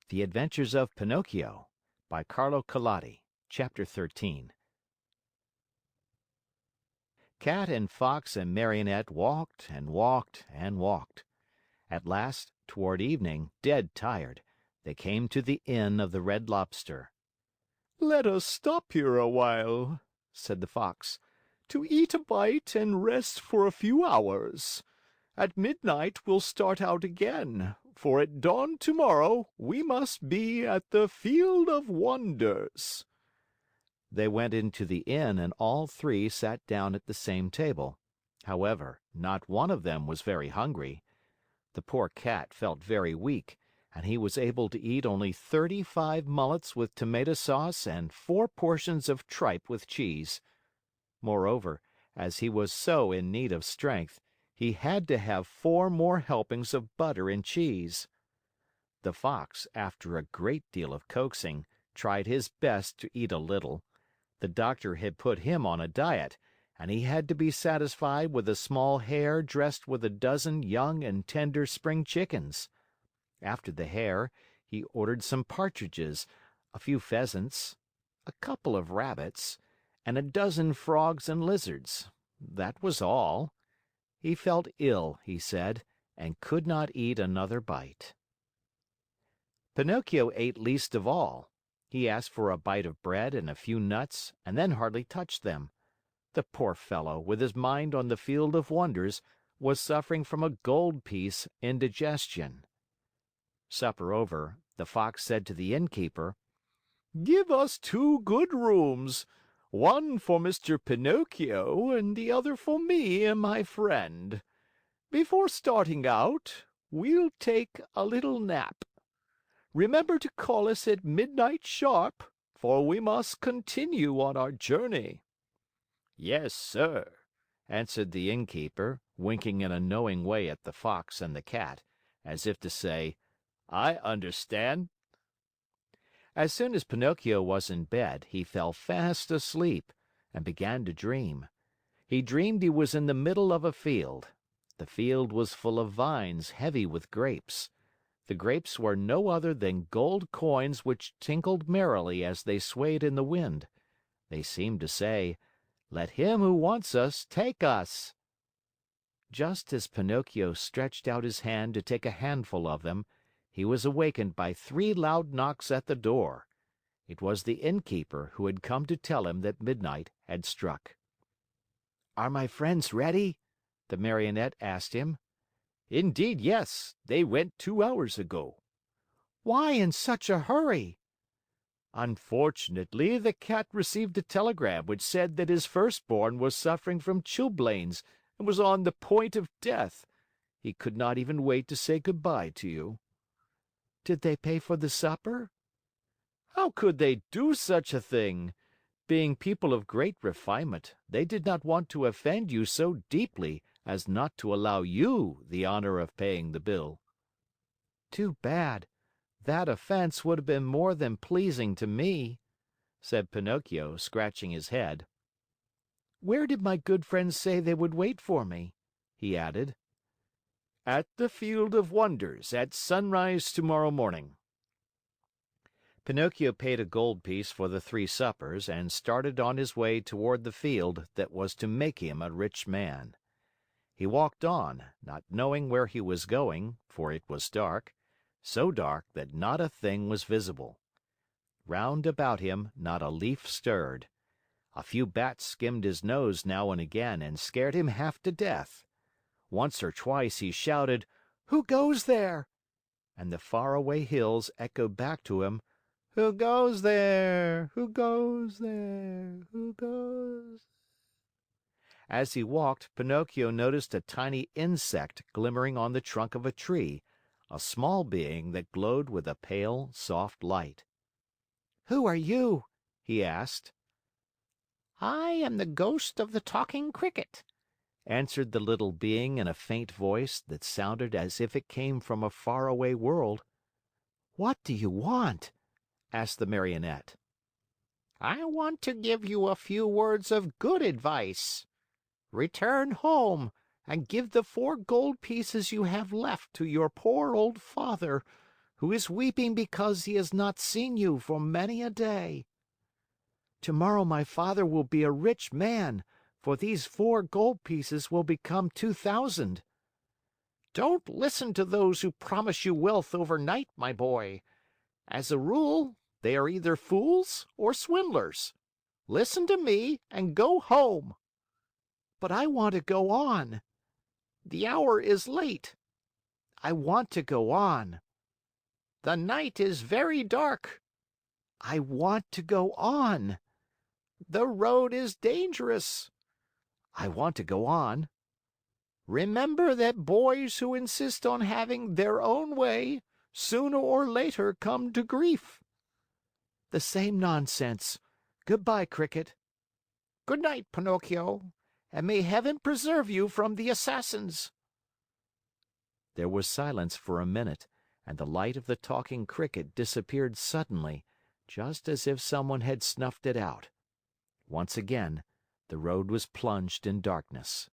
The Adventures of Pinocchio by Carlo Collodi. Chapter 13. Cat and Fox and Marionette walked and walked and walked. At last, toward evening, dead tired, they came to the inn of the Red Lobster. "Let us stop here a while," said the Fox, "to eat a bite and rest for a few hours. At midnight we'll start out again, for at dawn tomorrow we must be at the Field of Wonders." They went into the inn and all three sat down at the same table. However, not one of them was very hungry. The poor Cat felt very weak, and he was able to eat only 35 mullets with tomato sauce and 4 portions of tripe with cheese. Moreover, as he was so in need of strength, he had to have 4 more helpings of butter and cheese. The Fox, after a great deal of coaxing, tried his best to eat a little. The doctor had put him on a diet, and he had to be satisfied with a small hare dressed with a dozen young and tender spring chickens. After the hare, he ordered some partridges, a few pheasants, a couple of rabbits, and a dozen frogs and lizards. That was all. He felt ill, he said, and could not eat another bite. Pinocchio ate least of all. He asked for a bite of bread and a few nuts and then hardly touched them. The poor fellow, with his mind on the Field of Wonders, was suffering from a gold piece indigestion. Supper over, the Fox said to the innkeeper, "Give us 2 good rooms, one for Mr. Pinocchio and the other for me and my friend. Before starting out, we'll take a little nap. Remember to call us at midnight sharp, for we must continue on our journey." "Yes, sir," answered the innkeeper, winking in a knowing way at the Fox and the Cat, as if to say, "I understand." As soon as Pinocchio was in bed, he fell fast asleep and began to dream. He dreamed he was in the middle of a field. The field was full of vines heavy with grapes. The grapes were no other than gold coins which tinkled merrily as they swayed in the wind. They seemed to say, "Let him who wants us take us." Just as Pinocchio stretched out his hand to take a handful of them, he was awakened by 3 loud knocks at the door. It was the innkeeper who had come to tell him that midnight had struck. "Are my friends ready?" the Marionette asked him. "Indeed, yes. They went 2 hours ago." "Why in such a hurry?" "Unfortunately, the Cat received a telegram which said that his firstborn was suffering from chilblains and was on the point of death. He could not even wait to say good by to you." "Did they pay for the supper?" "How could they do such a thing? Being people of great refinement, they did not want to offend you so deeply as not to allow you the honor of paying the bill." "Too bad. That offense would have been more than pleasing to me," said Pinocchio, scratching his head. "Where did my good friends say they would wait for me?" he added. "At the Field of Wonders, at sunrise tomorrow morning." Pinocchio paid a gold piece for the 3 suppers and started on his way toward the field that was to make him a rich man. He walked on, not knowing where he was going, for it was dark, so dark that not a thing was visible. Round about him, not a leaf stirred. A few bats skimmed his nose now and again and scared him half to death. Once or twice he shouted, "Who goes there?" And the faraway hills echoed back to him, "Who goes there? Who goes there? Who goes?" As he walked, Pinocchio noticed a tiny insect glimmering on the trunk of a tree, a small being that glowed with a pale, soft light. "Who are you?" he asked. "I am the ghost of the Talking Cricket," answered the little being in a faint voice that sounded as if it came from a faraway world. "What do you want?" asked the Marionette. "I want to give you a few words of good advice. Return home and give the 4 gold pieces you have left to your poor old father, who is weeping because he has not seen you for many a day. Tomorrow my father will be a rich man, for these 4 gold pieces will become 2,000. Don't listen to those who promise you wealth overnight, my boy. As a rule, they are either fools or swindlers. Listen to me and go home." "But I want to go on." "The hour is late." "I want to go on." "The night is very dark." "I want to go on." "The road is dangerous." "I want to go on." "Remember that boys who insist on having their own way sooner or later come to grief." "The same nonsense. Good by, Cricket." "Good night, Pinocchio, and may Heaven preserve you from the assassins." There was silence for a minute, and the light of the talking Cricket disappeared suddenly, just as if someone had snuffed it out. Once again, the road was plunged in darkness.